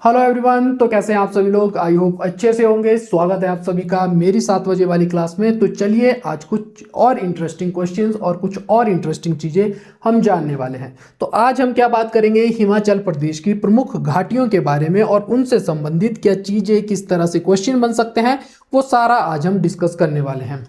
Hello everyone. तो कैसे हैं आप सभी लोग? आई होप अच्छे से होंगे। स्वागत है आप सभी का मेरी 7 बजे वाली क्लास में। तो चलिए आज कुछ और इंटरेस्टिंग क्वेश्चंस और कुछ और इंटरेस्टिंग चीज़ें हम जानने वाले हैं। तो आज हम क्या बात करेंगे, हिमाचल प्रदेश की प्रमुख घाटियों के बारे में और उनसे संबंधित क्या चीज़ें, किस तरह से क्वेश्चन बन सकते हैं, वो सारा आज हम डिस्कस करने वाले हैं।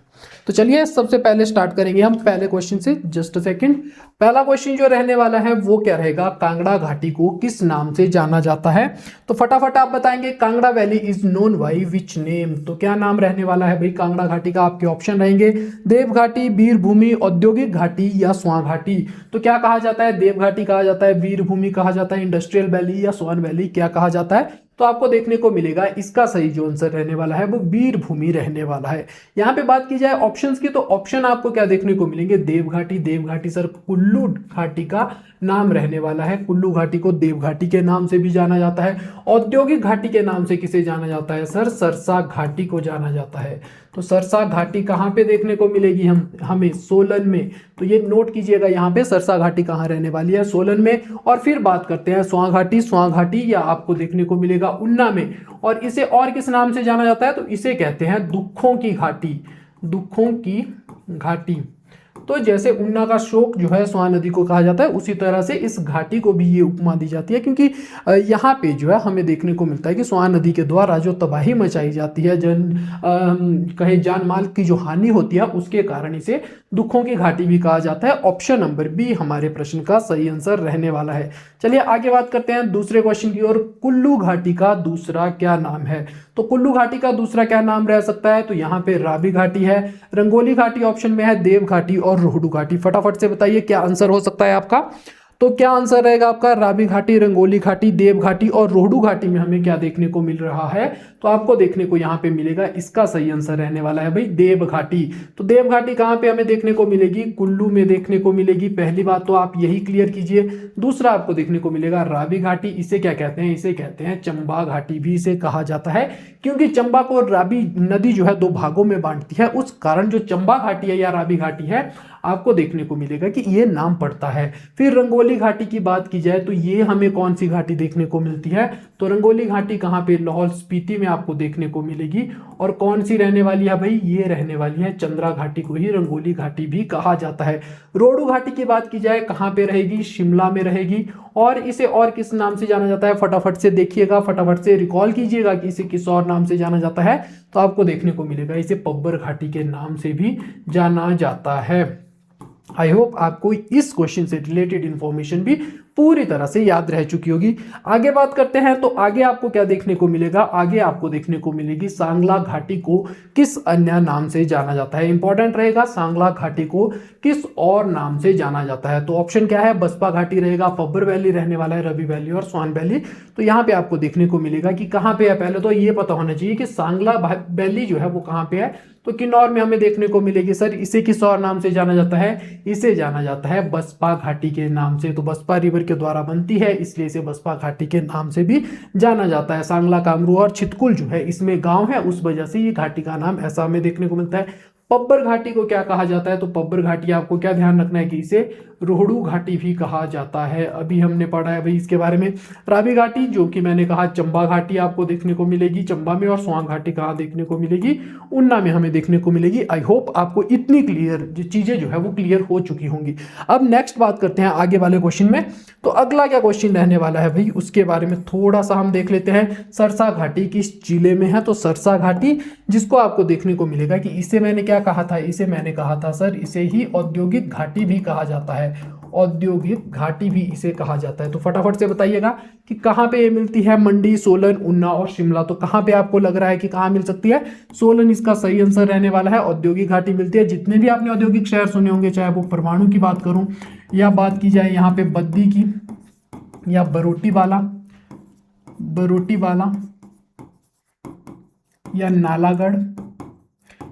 तो चलिए सबसे पहले स्टार्ट करेंगे हम पहले क्वेश्चन से। Just second. पहला क्वेश्चन जो रहने वाला है वो क्या रहेगा, कांगड़ा घाटी को किस नाम से जाना जाता है? तो फटाफट आप बताएंगे। Kangra valley is known by which name? तो क्या नाम रहने वाला है भाई कांगड़ा घाटी का? आपके ऑप्शन रहेंगे देव घाटी, वीर भूमि, औद्योगिक घाटी या स्वां घाटी। तो क्या कहा जाता है? देव घाटी कहा जाता है, वीर भूमि कहा जाता है, इंडस्ट्रियल वैली या स्वान वैली क्या कहा जाता है? तो आपको देखने को मिलेगा इसका सही जो आंसर रहने वाला है वो वीर भूमि रहने वाला है। यहाँ पे बात की जाए ऑप्शंस की, तो ऑप्शन आपको क्या देखने को मिलेंगे? देव घाटी, देव घाटी सर कुल्लू घाटी का नाम रहने वाला है। कुल्लू घाटी को देव घाटी के नाम से भी जाना जाता है। औद्योगिक घाटी के नाम से किसे जाना जाता है सर? सरसा घाटी को जाना जाता है। तो सरसा घाटी कहाँ पे देखने को मिलेगी हमें? सोलन में। तो ये नोट कीजिएगा यहाँ पे, सरसा घाटी कहाँ रहने वाली है? सोलन में। और फिर बात करते हैं स्वां घाटी। स्वां घाटी या आपको देखने को मिलेगा ऊना में। और इसे और किस नाम से जाना जाता है? तो इसे कहते हैं दुखों की घाटी। दुखों की घाटी। तो जैसे ऊना का शोक जो है स्वां नदी को कहा जाता है, उसी तरह से इस घाटी को भी ये उपमा दी जाती है, क्योंकि यहाँ पे जो है हमें देखने को मिलता है कि स्वां नदी के द्वारा जो तबाही मचाई जाती है, कहे जान माल की जो हानि होती है, उसके कारण इसे दुखों की घाटी भी कहा जाता है। ऑप्शन नंबर बी हमारे प्रश्न का सही आंसर रहने वाला है। चलिए आगे बात करते हैं दूसरे क्वेश्चन की ओर। कुल्लू घाटी का दूसरा क्या नाम है? तो कुल्लू घाटी का दूसरा क्या नाम रह सकता है? तो यहाँ पे रावी घाटी है, रंगोली घाटी ऑप्शन में है, देव घाटी और रोहडू घाटी। फटाफट से बताइए क्या आंसर हो सकता है आपका। तो क्या आंसर रहेगा आपका? रावी घाटी, रंगोली घाटी, देव घाटी और रोहडू घाटी में हमें क्या देखने को मिल रहा है? तो आपको देखने को यहाँ पे मिलेगा इसका सही आंसर रहने वाला है भाई देव घाटी। तो देव घाटी कहाँ पे हमें देखने को मिलेगी? कुल्लू में देखने को मिलेगी। पहली बात तो आप यही क्लियर कीजिए। दूसरा आपको देखने को मिलेगा रावी घाटी। इसे क्या कहते हैं? इसे कहते हैं चंबा घाटी भी इसे कहा जाता है, क्योंकि चंबा को रावी नदी जो है दो भागों में बांटती है, उस कारण जो चंबा घाटी है या रावी घाटी है, आपको देखने को मिलेगा कि ये नाम पड़ता है। फिर रंगोली घाटी की बात की जाए तो ये हमें कौन सी घाटी देखने को मिलती है? तो रंगोली घाटी कहाँ पे? लाहौल स्पीति में आपको देखने को मिलेगी। और कौन सी रहने वाली है भाई? ये रहने वाली है चंद्रा घाटी को ही रंगोली घाटी भी कहा जाता है। रोहडू घाटी की बात की जाए कहाँ पे रहेगी? शिमला में रहेगी। और इसे और किस नाम से जाना जाता है? फटाफट से देखिएगा, फटाफट से रिकॉल कीजिएगा कि इसे किस और नाम से जाना जाता है। तो आपको देखने को मिलेगा इसे पब्बर घाटी के नाम से भी जाना जाता है। आई होप आपको इस क्वेश्चन से रिलेटेड इंफॉर्मेशन भी पूरी तरह से याद रह चुकी होगी। आगे बात करते हैं। तो आगे आपको क्या देखने को मिलेगा? आगे आपको देखने को मिलेगी सांगला घाटी को किस अन्य नाम से जाना जाता है? इंपॉर्टेंट रहेगा, सांगला घाटी को किस और नाम से जाना जाता है? तो ऑप्शन क्या है? बसपा घाटी रहेगा, पब्बर वैली रहने वाला है, रवि वैली और स्वान वैली। तो यहाँ पे आपको देखने को मिलेगा कि कहाँ पे है। पहले तो ये पता होना चाहिए कि सांगला वैली जो है वो कहाँ पे है। तो किन्नौर में हमें देखने को मिलेगी। सर इसे किस और नाम से जाना जाता है? इसे जाना जाता है बसपा घाटी के नाम से। तो बसपा रिवर के द्वारा बनती है, इसलिए इसे बसपा घाटी के नाम से भी जाना जाता है। सांगला, कामरू और छितकुल जो है इसमें गांव है, उस वजह से ये घाटी का नाम ऐसा हमें देखने को मिलता है। पब्बर घाटी को क्या कहा जाता है? तो पब्बर घाटी आपको क्या ध्यान रखना है कि इसे रोहडू घाटी भी कहा जाता है। अभी हमने पढ़ा है भाई इसके बारे में। रावी घाटी जो कि मैंने कहा चंबा घाटी आपको देखने को मिलेगी चंबा में, और स्वां घाटी कहाँ देखने को मिलेगी? ऊना में हमें देखने को मिलेगी। आई होप आपको इतनी क्लियर चीजें जो है वो क्लियर हो चुकी होंगी। अब नेक्स्ट बात करते हैं आगे वाले क्वेश्चन में। तो अगला क्या क्वेश्चन रहने वाला है भाई, उसके बारे में थोड़ा सा हम देख लेते हैं। सरसा घाटी किस जिले में है? तो सरसा घाटी, जिसको आपको देखने को मिलेगा कि इसे मैंने क्या कहा था? इसे मैंने कहा था सर इसे ही औद्योगिक घाटी भी कहा जाता है। औद्योगिक घाटी भी इसे कहा जाता है। तो फटाफट से बताइएगा कि कहाँ पे ये मिलती है? मंडी, सोलन, ऊना और शिमला। तो कहाँ पे आपको लग रहा है कि कहाँ मिल सकती है? सोलन इसका सही आंसर रहने वाला है। औद्योगिक घाटी मिलती है। जितने भी आपने औद्योगिक शहर सुने होंगे, चाहे वो परमाणु की बात करूं या बात की जाए यहाँ पे बद्दी की या बरोटी वाला या नालागढ़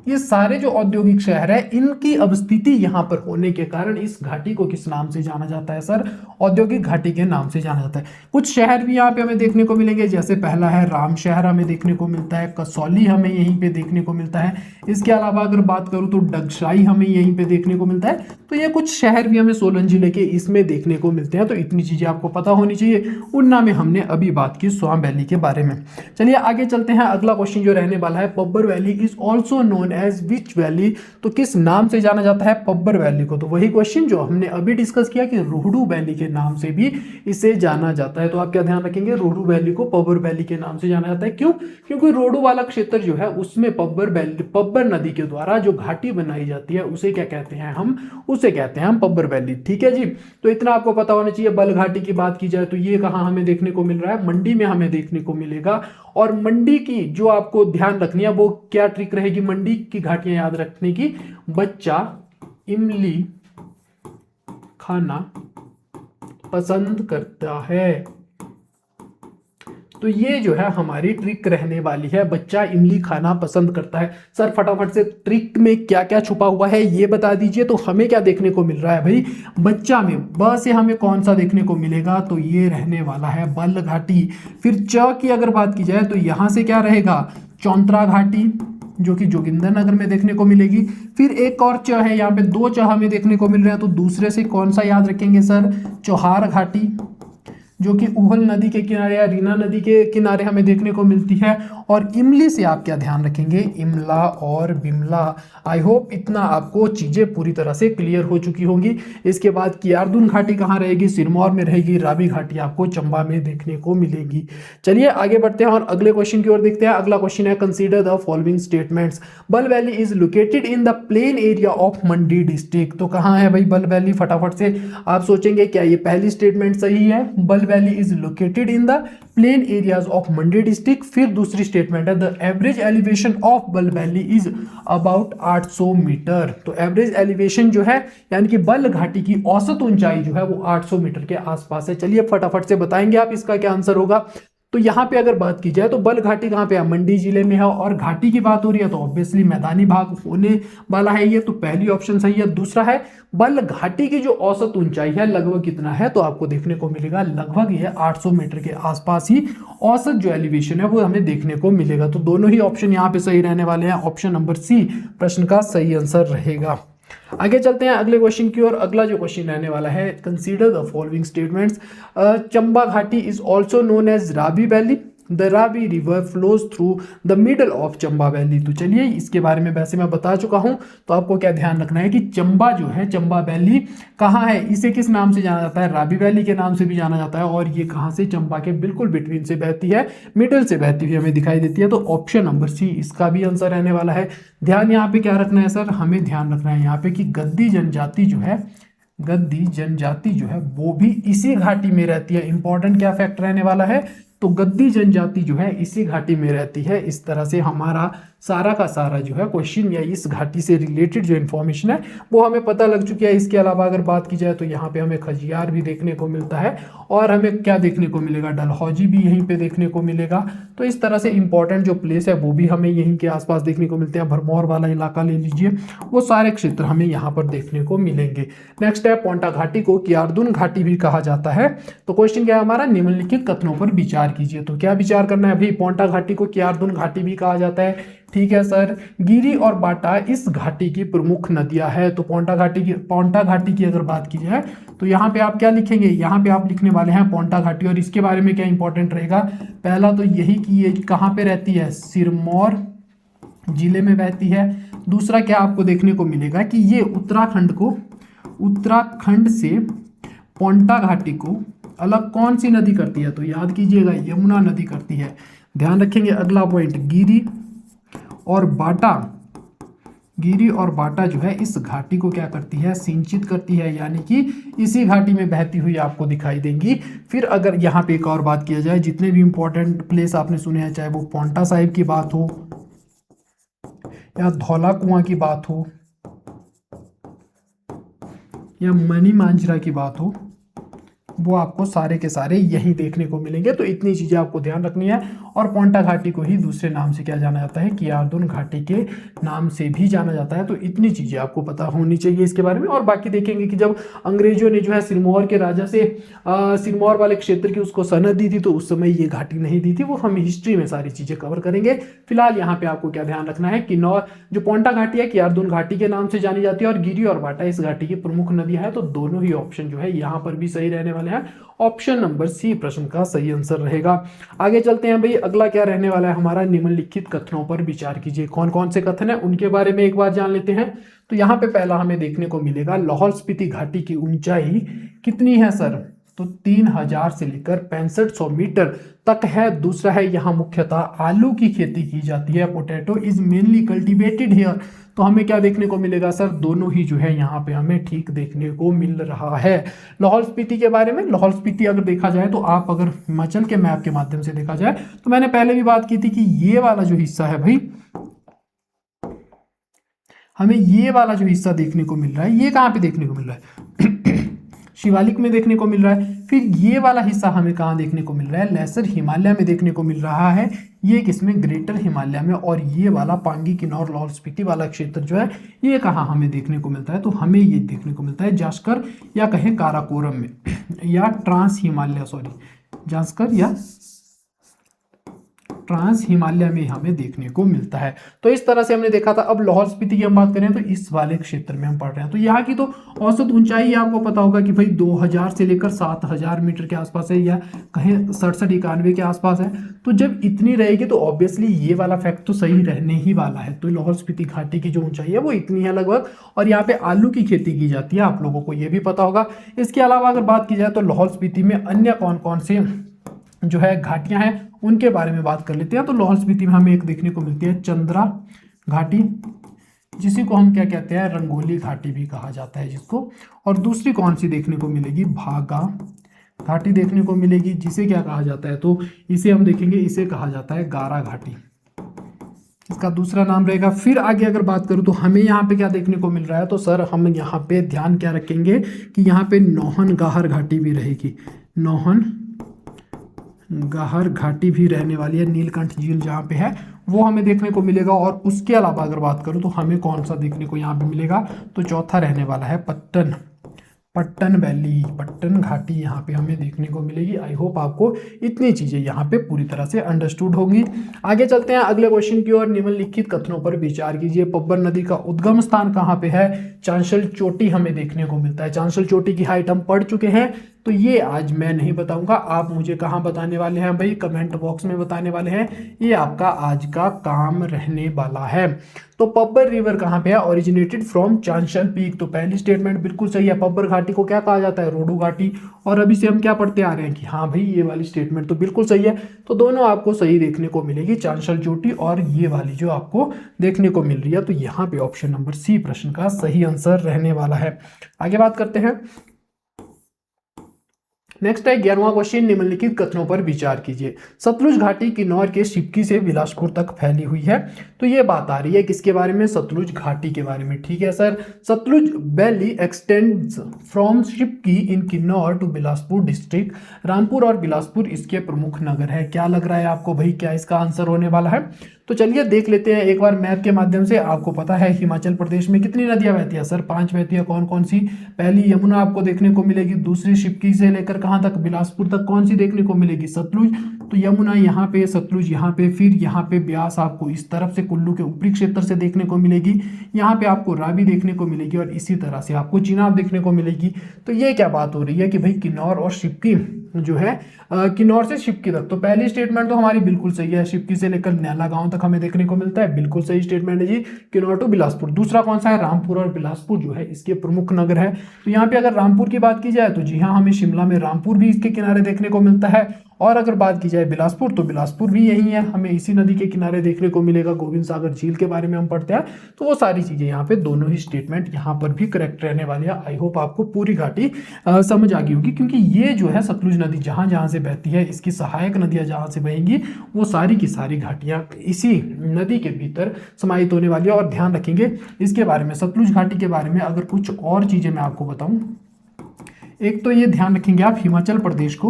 ये सारे जो औद्योगिक शहर है इनकी अवस्थिति यहाँ पर होने के कारण इस घाटी को किस नाम से जाना जाता है सर? औद्योगिक घाटी के नाम से जाना जाता है। कुछ शहर भी यहाँ पे हमें देखने को मिलेंगे, जैसे पहला है राम शहर हमें देखने को मिलता है, कसौली हमें यहीं पे देखने को मिलता है। इसके अलावा अगर बात करूँ तो डगशाई हमें यहीं पे देखने को मिलता है। तो ये कुछ शहर भी हमें सोलन जिले के इसमें देखने को मिलते हैं। तो इतनी चीजें आपको पता होनी चाहिए। उन्ना में हमने अभी बात की स्वाम वैली के बारे में। चलिए आगे चलते हैं। अगला क्वेश्चन जो रहने वाला है, Pabbar valley is also known as which valley? तो किस नाम से जाना जाता है पब्बर वैली को? तो वही क्वेश्चन जो हमने अभी डिस्कस किया कि रोहडू वैली के नाम से भी इसे जाना जाता है। तो आप क्या ध्यान रखेंगे, रोहडू वैली को पब्बर वैली के नाम से जाना जाता है। क्यों? क्योंकि रोहडू वाला क्षेत्र जो है उसमें पब्बर नदी के द्वारा जो घाटी बनाई जाती है उसे क्या कहते हैं हम? उसे कहते हैं हम पब्बर वैली। ठीक है जी, तो इतना आपको पता होना चाहिए। बल घाटी की बात की जाए तो ये कहाँ हमें देखने को मिल रहा है? मंडी में हमें देखने को मिलेगा। और मंडी की जो आपको ध्यान रखनी है वो क्या ट्रिक रहेगी मंडी की घाटियां याद रखने की? बच्चा इमली खाना पसंद करता है। तो ये जो है हमारी ट्रिक रहने वाली है, बच्चा इमली खाना पसंद करता है। सर फटाफट से ट्रिक में क्या क्या छुपा हुआ है ये बता दीजिए। तो हमें क्या देखने को मिल रहा है भाई? बच्चा में ब से हमें कौन सा देखने को मिलेगा? तो ये रहने वाला है बल घाटी। फिर च की अगर बात की जाए तो यहां से क्या रहेगा? चौंतरा घाटी, जो कि जोगिंदर नगर में देखने को मिलेगी। फिर एक और च है, यहाँ पे दो च हमें देखने को मिल रहे हैं। तो दूसरे से कौन सा याद रखेंगे सर? चौहार घाटी, जो कि उहल नदी के किनारे या रीना नदी के किनारे हमें देखने को मिलती है। और इमली से आप क्या ध्यान रखेंगे? इमला और बिमला। आई होप इतना आपको चीजें पूरी तरह से क्लियर हो चुकी होंगी। इसके बाद कियारदुन घाटी कहाँ रहेगी? सिरमौर में रहेगी। रावी घाटी आपको चंबा में देखने को मिलेगी। चलिए आगे बढ़ते हैं और अगले क्वेश्चन की ओर देखते हैं। अगला क्वेश्चन है, कंसीडर द फॉलोइंग स्टेटमेंट्स। बल valley is located in the plain area of Mandi district. तो कहाँ है भाई बल वैली? फटाफट से आप सोचेंगे क्या ये पहली स्टेटमेंट सही है? बल valley is located in the plain areas of Mandi district. फिर दूसरी स्टेटमेंट है, द एवरेज एलिवेशन ऑफ बल वैली इज अबाउट 800 मीटर। तो एवरेज एलिवेशन जो है यानी कि बल घाटी की औसत ऊंचाई जो है वो 800 मीटर के आसपास है। चलिए फटाफट से बताएंगे आप इसका क्या आंसर होगा। तो यहाँ पे अगर बात की जाए तो बल घाटी कहाँ पे है? मंडी जिले में है। और घाटी की बात हो रही है तो ऑब्वियसली मैदानी भाग होने वाला है ये, तो पहली ऑप्शन सही है। दूसरा है, बल घाटी की जो औसत ऊंचाई है लगभग कितना है? तो आपको देखने को मिलेगा लगभग ये 800 मीटर के आसपास ही औसत जो एलिवेशन है वो हमें देखने को मिलेगा। तो दोनों ही ऑप्शन यहाँ पे सही रहने वाले हैं। ऑप्शन नंबर सी प्रश्न का सही आंसर रहेगा। आगे चलते हैं अगले क्वेश्चन की ओर। अगला जो क्वेश्चन रहने वाला है, consider the following statements. Chamba घाटी is also known as Ravi valley. The Ravi river flows through the middle of Chamba valley. तो चलिए इसके बारे में वैसे मैं बता चुका हूं, तो आपको क्या ध्यान रखना है कि चंबा जो है, चंबा वैली कहाँ है? इसे किस नाम से जाना जाता है? रावी वैली के नाम से भी जाना जाता है। और ये कहाँ से? चंबा के बिल्कुल बिटवीन से बहती है, मिडल से बहती हुई हमें दिखाई देती है। तो ऑप्शन नंबर सी इसका भी आंसर रहने वाला है। ध्यान यहाँ पे क्या रखना है सर? हमें ध्यान रखना है यहाँ पे कि गद्दी जनजाति जो है, गद्दी जनजाति जो है वो भी इसी घाटी में रहती है। इंपॉर्टेंट क्या फैक्ट रहने वाला है? तो गद्दी जनजाति जो है इसी घाटी में रहती है। इस तरह से हमारा सारा का सारा जो है क्वेश्चन या इस घाटी से रिलेटेड जो इन्फॉर्मेशन है वो हमें पता लग चुकी है। इसके अलावा अगर बात की जाए तो यहाँ पे हमें खजियार भी देखने को मिलता है और हमें क्या देखने को मिलेगा? डलहौजी भी यहीं पे देखने को मिलेगा। तो इस तरह से इंपॉर्टेंट जो प्लेस है वो भी हमें यहीं के आसपास देखने को मिलते हैं। भरमौर वाला इलाका ले लीजिए, वो सारे क्षेत्र हमें यहाँ पर देखने को मिलेंगे। नेक्स्ट है, पोंटा घाटी को कियारदुन घाटी भी कहा जाता है। तो क्वेश्चन क्या है हमारा? निम्नलिखित कथनों पर विचार कीजिए। तो क्या विचार करना है भाई? पोंटा घाटी को कियारदुन घाटी भी कहा जाता है। ठीक है सर। गिरी और बाटा इस घाटी की प्रमुख नदियां है। तो पोंटा घाटी की अगर बात की जाए तो यहाँ पे आप क्या लिखेंगे? यहाँ पे आप लिखने वाले हैं पोंटा घाटी। और इसके बारे में क्या इंपॉर्टेंट रहेगा? पहला तो यही कि ये कहाँ पे रहती है? सिरमौर जिले में बहती है। दूसरा क्या आपको देखने को मिलेगा कि ये उत्तराखंड से पोंटा घाटी को अलग कौन सी नदी करती है? तो याद कीजिएगा यमुना नदी करती है। ध्यान रखेंगे। अगला पॉइंट, गिरी और बाटा जो है इस घाटी को क्या करती है? सिंचित करती है, यानी कि इसी घाटी में बहती हुई आपको दिखाई देंगी। फिर अगर यहाँ पे एक और बात किया जाए, जितने भी इंपॉर्टेंट प्लेस आपने सुने हैं, चाहे वो पोंटा साहिब की बात हो या धौला कुआं की बात हो या मनी मांजरा की बात हो, वो आपको सारे के सारे यही देखने को मिलेंगे। तो इतनी चीज़ें आपको ध्यान रखनी है। और पोंटा घाटी को ही दूसरे नाम से क्या जाना जाता है, कियारदुन घाटी के नाम से भी जाना जाता है। तो इतनी चीज़ें आपको पता होनी चाहिए इसके बारे में। और बाकी देखेंगे कि जब अंग्रेजों ने जो है सिरमौर के राजा से सिरमौर वाले क्षेत्र की उसको सनद दी थी, तो उस समय ये घाटी नहीं दी थी। वो हम हिस्ट्री में सारी चीज़ें कवर करेंगे। फिलहाल यहाँ पे आपको क्या ध्यान रखना है, किन्नौर जो पोंटा घाटी है कियारदुन घाटी के नाम से जानी जाती है, और गिरी और बाटा इस घाटी की प्रमुख नदियां हैं। तो दोनों ही ऑप्शन जो है यहाँ पर भी सही रहने वाले हैं। ऑप्शन नंबर सी प्रश्न का सही आंसर रहेगा। आगे चलते हैं भाई, अगला क्या रहने वाला है हमारा, निम्नलिखित कथनों पर विचार कीजिए। कौन कौन से कथन है उनके बारे में एक बार जान लेते हैं। तो यहाँ पे पहला हमें देखने को मिलेगा, लाहौल स्पीति घाटी की ऊंचाई कितनी है सर, तो 3000 से लेकर 6500 मीटर तक है। दूसरा है, यहाँ मुख्यतः आलू की खेती की जाती है, potato is mainly cultivated here. तो हमें क्या देखने को मिलेगा सर, दोनों ही जो है यहाँ पे हमें ठीक देखने को मिल रहा है। लाहौल स्पीति के बारे में, लाहौल स्पीति अगर देखा जाए तो आप अगर हिमाचल के मैप के माध्यम से देखा जाए, तो मैंने पहले भी बात की थी कि ये वाला जो हिस्सा है भाई, हमें ये वाला जो हिस्सा देखने को मिल रहा है, ये कहाँ पे देखने को मिल रहा है शिवालिक में देखने को मिल रहा है। फिर ये वाला हिस्सा हमें कहाँ देखने को मिल रहा है, लेसर हिमालय में देखने को मिल रहा है। ये किसमें, ग्रेटर हिमालय में। और ये वाला पांगी किन्नौर लाहौल स्पीति वाला क्षेत्र जो है, ये कहाँ हमें देखने को मिलता है, तो हमें ये देखने को मिलता है जास्कर या कहें काराकोरम में, या ट्रांस हिमालय, जास्कर या ट्रांस हिमालय में हमें देखने को मिलता है। तो इस तरह से हमने देखा था। अब लाहौल स्पीति की हम बात करें तो इस वाले क्षेत्र में हम पढ़ रहे हैं। तो यहाँ की तो औसत ऊंचाई आपको पता होगा कि भाई 2000 से लेकर 7000 मीटर के आसपास है, या कहें 67-91 के आसपास है। तो जब इतनी रहेगी तो ऑब्वियसली ये वाला फैक्ट तो सही रहने ही वाला है। तो लाहौल स्पीति घाटी की जो ऊंचाई है वो इतनी है लगभग, और यहाँ पे आलू की खेती की जाती है, आप लोगों को ये भी पता होगा। इसके अलावा अगर बात की जाए तो लाहौल स्पीति में अन्य कौन कौन से जो है घाटियां हैं उनके बारे में बात कर लेते हैं। तो लाहौल स्पीति में हमें एक देखने को मिलती है चंद्रा घाटी, जिसी को हम क्या कहते हैं, रंगोली घाटी भी कहा जाता है जिसको। और दूसरी कौन सी देखने को मिलेगी, भागा घाटी देखने को मिलेगी, जिसे क्या कहा जाता है, तो इसे हम देखेंगे, इसे कहा जाता है गारा घाटी, इसका दूसरा नाम रहेगा। फिर आगे अगर बात करूं तो हमें यहाँ पे क्या देखने को मिल रहा है, तो सर हम यहाँ पे ध्यान क्या रखेंगे कि यहाँ पे नौहन गाहर घाटी भी रहेगी, नौहन गाहर घाटी भी रहने वाली है। नीलकंठ झील जहाँ पे है वो हमें देखने को मिलेगा। और उसके अलावा अगर बात करूँ तो हमें कौन सा देखने को यहाँ पे मिलेगा, तो चौथा रहने वाला है पट्टन वैली, पट्टन घाटी यहाँ पे हमें देखने को मिलेगी। आई होप आपको इतनी चीजें यहाँ पे पूरी तरह से अंडरस्टूड होंगी। आगे चलते हैं अगले क्वेश्चन की ओर। निम्नलिखित कथनों पर विचार कीजिए। पब्बर नदी का उद्गम स्थान कहाँ पे है, चांशल चोटी हमें देखने को मिलता है। चांशल चोटी की हाइट हम पढ़ चुके हैं, तो ये आज मैं नहीं बताऊंगा, आप मुझे कहाँ बताने वाले हैं भाई, कमेंट बॉक्स में बताने वाले हैं। ये आपका आज का काम रहने वाला है। तो पब्बर रिवर कहाँ पे है, ओरिजिनेटेड फ्रॉम चांशल पीक। तो पहली स्टेटमेंट बिल्कुल सही है। पब्बर घाटी को क्या कहा जाता है, रोडू घाटी। और अभी से हम क्या पढ़ते आ रहे हैं कि हाँ भाई ये वाली स्टेटमेंट तो बिल्कुल सही है। तो दोनों आपको सही देखने को मिलेगी, चांशल चोटी और ये वाली जो आपको देखने को मिल रही है। तो यहाँ पे ऑप्शन नंबर सी प्रश्न का सही आंसर रहने वाला है। आगे बात करते हैं। नेक्स्ट है 11वां क्वेश्चन, निम्नलिखित कथनों पर विचार कीजिए। सतलुज घाटी किन्नौर के शिवकी से बिलासपुर तक फैली हुई है। तो ये बात आ रही है किसके बारे में, सतलुज घाटी के बारे में। ठीक है sir, Sutlej valley extends from Shivki in Kinnaur to Bilaspur district. Rampur और बिलासपुर इसके प्रमुख नगर है। क्या लग रहा है आपको भाई, क्या इसका आंसर होने वाला है? तो चलिए देख लेते हैं एक बार मैप के माध्यम से। आपको पता है हिमाचल प्रदेश में कितनी नदियां बहती है सर, 5 बहती है। कौन कौन सी? पहली यमुना आपको देखने को मिलेगी, दूसरी शिवकी से लेकर कहां तक, बिलासपुर तक। कौन सी देखने को मिलेगी, सतलुज। तो यमुना यहाँ पे, सतलुज यहाँ पे, फिर यहाँ पे ब्यास आपको इस तरफ से कुल्लू के ऊपरी क्षेत्र से देखने को मिलेगी। यहाँ पे आपको रावी देखने को मिलेगी और इसी तरह से आपको चिनाब देखने को मिलेगी। तो ये क्या बात हो रही है कि भाई किन्नौर और शिवकी जो है, किन्नौर से शिवकी तक। तो पहली स्टेटमेंट तो हमारी बिल्कुल सही है, शिवकी से लेकर नैला गांव तक हमें देखने को मिलता है, बिल्कुल सही स्टेटमेंट है जी, किन्नौर टू बिलासपुर। दूसरा कौन सा है, रामपुर और बिलासपुर जो है इसके प्रमुख नगर है। तो यहाँ पे अगर रामपुर की बात की जाए तो जी हाँ, हमें शिमला में रामपुर भी इसके किनारे देखने को मिलता है। और अगर बात की जाए बिलासपुर, तो बिलासपुर भी यही है, हमें इसी नदी के किनारे देखने को मिलेगा। गोविंद सागर झील के बारे में हम पढ़ते हैं। तो वो सारी चीजें यहाँ पे, दोनों ही स्टेटमेंट यहाँ पर भी करेक्ट रहने वाली है। आई होप आपको पूरी घाटी समझ आ गई होगी, क्योंकि ये जो है सतलुज नदी जहाँ जहाँ से बहती है, इसकी सहायक नदियाँ जहाँ से बहेंगी, वो सारी की सारी घाटियाँ इसी नदी के भीतर समाहित होने वाली है। और ध्यान रखेंगे इसके बारे में, सतलुज घाटी के बारे में अगर कुछ और चीजें मैं आपको बताऊं, एक तो ये ध्यान रखेंगे आप, हिमाचल प्रदेश को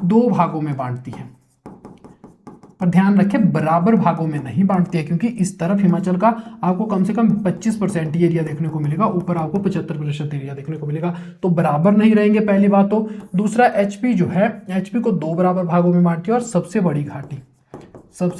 2 भागों में बांटती है, पर ध्यान रखें बराबर भागों में नहीं बांटती है, क्योंकि इस तरफ हिमाचल का आपको कम से कम 25% एरिया देखने को मिलेगा, ऊपर आपको 75% एरिया देखने को मिलेगा, तो बराबर नहीं रहेंगे पहली बात। तो दूसरा, एचपी जो है, एचपी को 2 बराबर भागों में बांटती है, और सबसे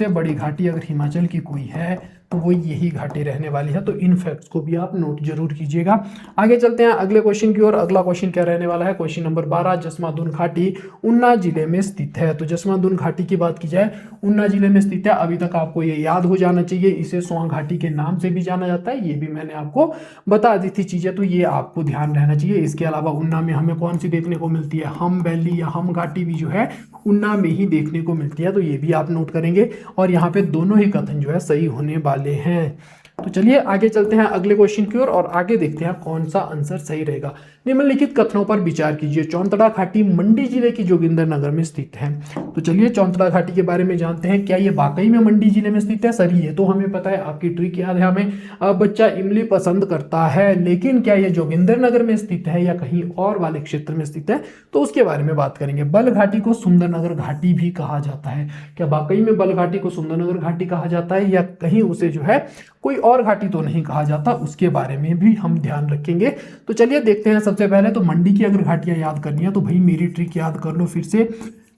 बड़ी घाटी अगर हिमाचल की कोई है तो वो यही घाटी रहने वाली है। तो इन फैक्ट्स को भी आप नोट जरूर कीजिएगा। आगे चलते हैं अगले क्वेश्चन की ओर। अगला क्वेश्चन क्या रहने वाला है, क्वेश्चन नंबर 12, जसमादुन घाटी ऊना जिले में स्थित है। तो जसमादुन घाटी की बात की जाए, ऊना जिले में स्थित है। अभी तक आपको ये याद हो जाना चाहिए, इसे स्वां घाटी के नाम से भी जाना जाता है, ये भी मैंने आपको बता दी थी चीजें, तो ये आपको ध्यान रहना चाहिए। इसके अलावा ऊना में हमें कौन सी देखने को मिलती है, हम वैली या हम घाटी भी जो है ऊना में ही देखने को मिलती है, तो ये भी आप नोट करेंगे। और यहाँ पे दोनों ही कथन जो है सही होने वाले हैं। तो चलिए आगे चलते हैं अगले क्वेश्चन की ओर और आगे देखते हैं कौन सा आंसर सही रहेगा। निम्नलिखित कथनों पर विचार कीजिए। चौंतड़ा घाटी मंडी जिले की जोगिंदरनगर में स्थित है। तो चलिए चौंतड़ा घाटी के बारे में जानते हैं। क्या ये वाकई में मंडी जिले में स्थित है? सर ये तो हमें पता है, आपकी ट्रिक याद है हमें, बच्चा इमली पसंद करता है, लेकिन क्या ये जोगिंदरनगर में स्थित है या कहीं और वाले क्षेत्र में स्थित है, तो उसके बारे में बात करेंगे। बल घाटी को सुंदरनगर घाटी भी कहा जाता है। क्या वाकई में बल घाटी को सुंदरनगर घाटी कहा जाता है या कहीं उसे जो है कोई और घाटी तो नहीं कहा जाता, उसके बारे में भी हम ध्यान रखेंगे। तो चलिए देखते हैं। सबसे पहले तो मंडी की अगर घाटियां याद करनी है तो भाई मेरी ट्रिक याद कर लो फिर से।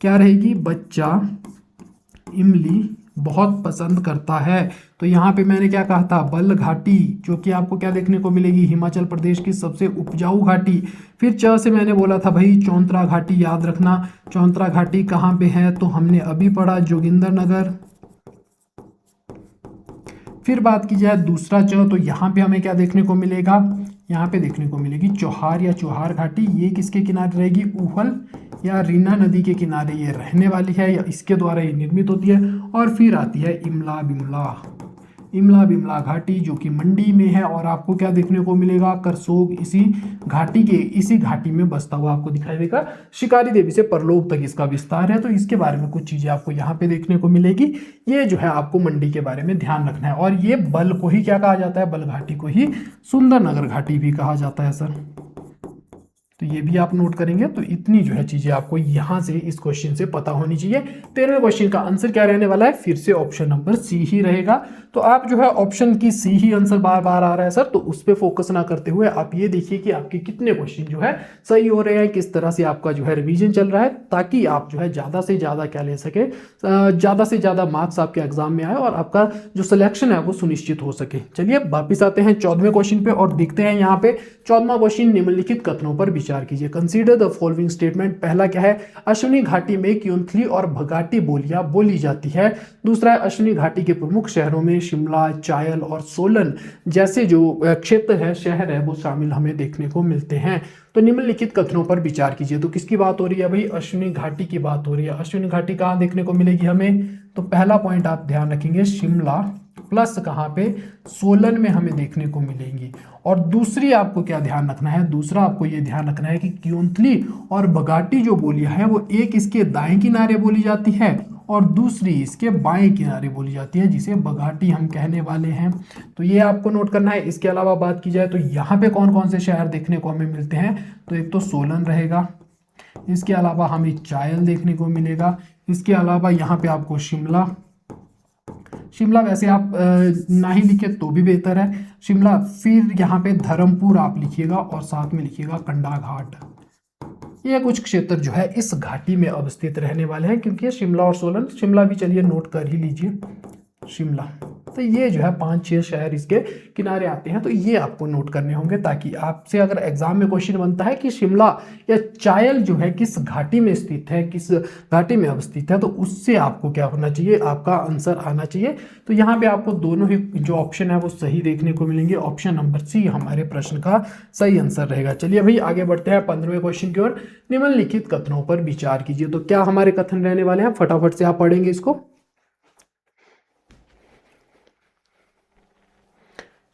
क्या रहेगी, बच्चा इमली बहुत पसंद करता है। तो यहाँ पे मैंने क्या कहा था, बल घाटी, जो कि आपको क्या देखने को मिलेगी, हिमाचल प्रदेश की सबसे उपजाऊ घाटी। फिर च से मैंने बोला था भाई चौंतरा घाटी, याद रखना चौंतरा घाटी कहाँ पे है, तो हमने अभी पढ़ा जोगिंदरनगर। फिर बात की जाए दूसरा च, तो यहाँ पे हमें क्या देखने को मिलेगा, यहाँ पे देखने को मिलेगी चौहार या चौहार घाटी। ये किसके किनारे रहेगी, ऊहल या रीना नदी के किनारे ये रहने वाली है, या इसके द्वारा ये निर्मित होती है। और फिर आती है इमला बिमला घाटी, जो कि मंडी में है। और आपको क्या देखने को मिलेगा, करसोग इसी घाटी में बसता हुआ आपको दिखाई देगा। शिकारी देवी से परलोक तक इसका विस्तार है, तो इसके बारे में कुछ चीजें आपको यहाँ पे देखने को मिलेगी। ये जो है आपको मंडी के बारे में ध्यान रखना है। और ये बल को ही क्या कहा जाता है, बल घाटी को ही सुंदरनगर घाटी भी कहा जाता है सर। तो ये भी आप नोट करेंगे। तो इतनी जो है चीजें आपको यहां से इस क्वेश्चन से पता होनी चाहिए। 13वें क्वेश्चन का आंसर क्या रहने वाला है, फिर से ऑप्शन नंबर सी ही रहेगा। तो आप जो है ऑप्शन की सी ही आंसर बार बार आ रहा है सर, तो उस पर फोकस ना करते हुए आप ये देखिए कि आपके कितने क्वेश्चन जो है सही हो रहे हैं, किस तरह से आपका जो है रिवीजन चल रहा है, ताकि आप जो है ज्यादा से ज्यादा क्या ले सके, ज्यादा से ज्यादा मार्क्स आपके एग्जाम में आए और आपका जो सिलेक्शन है वो सुनिश्चित हो सके। चलिए वापिस आते हैं 14वें क्वेश्चन पे और देखते हैं यहाँ पे 14वां क्वेश्चन, निम्नलिखित कथनों पर विचार कीजिए। Consider the following statement. पहला क्या है, अश्विनी घाटी में क्योंथली और भगाटी बोलियां बोली जाती है। दूसरा है, अश्विनी घाटी के प्रमुख शहरों में शिमला, चायल और सोलन जैसे जो क्षेत्र है, शहर है, वो शामिल हमें देखने को मिलते हैं। तो निम्नलिखित कथनों पर विचार कीजिए। तो किसकी बात हो रही है भाई, अश्विनी घाटी की बात हो रही है। अश्विनी घाटी कहाँ देखने को मिलेगी हमें, तो पहला पॉइंट आप ध्यान रखेंगे, शिमला प्लस कहाँ पे, सोलन में हमें देखने को मिलेंगी। और दूसरी आपको क्या ध्यान रखना है, दूसरा आपको ये ध्यान रखना है कि क्योंतली और बगाटी जो बोलियां है वो एक इसके दाएं किनारे बोली जाती है और दूसरी इसके बाएं किनारे बोली जाती है, जिसे बगाटी हम कहने वाले हैं। तो ये आपको नोट करना है। इसके अलावा बात की जाए तो यहाँ पे कौन कौन से शहर देखने को हमें मिलते हैं, तो एक तो सोलन रहेगा, इसके अलावा हमें चायल देखने को मिलेगा, इसके अलावा यहाँ पे आपको शिमला वैसे आप ना ही लिखे तो भी बेहतर है, शिमला। फिर यहाँ पे धर्मपुर आप लिखिएगा और साथ में लिखिएगा कंडाघाट। ये कुछ क्षेत्र जो है इस घाटी में अवस्थित रहने वाले हैं, क्योंकि ये शिमला और सोलन, शिमला भी चलिए नोट कर ही लीजिए, शिमला। तो ये जो है 5-6 शहर इसके किनारे आते हैं, तो ये आपको नोट करने होंगे, ताकि आपसे अगर एग्जाम में क्वेश्चन बनता है कि शिमला या चायल जो है किस घाटी में स्थित है, किस घाटी में अवस्थित है, तो उससे आपको क्या होना चाहिए, आपका आंसर आना चाहिए। तो यहाँ पे आपको दोनों ही जो ऑप्शन है वो सही देखने को मिलेंगे। ऑप्शन नंबर सी हमारे प्रश्न का सही आंसर रहेगा। चलिए भाई आगे बढ़ते हैं 15वें क्वेश्चन की ओर। निम्नलिखित कथनों पर विचार कीजिए। तो क्या हमारे कथन रहने वाले हैं, फटाफट से आप पढ़ेंगे इसको।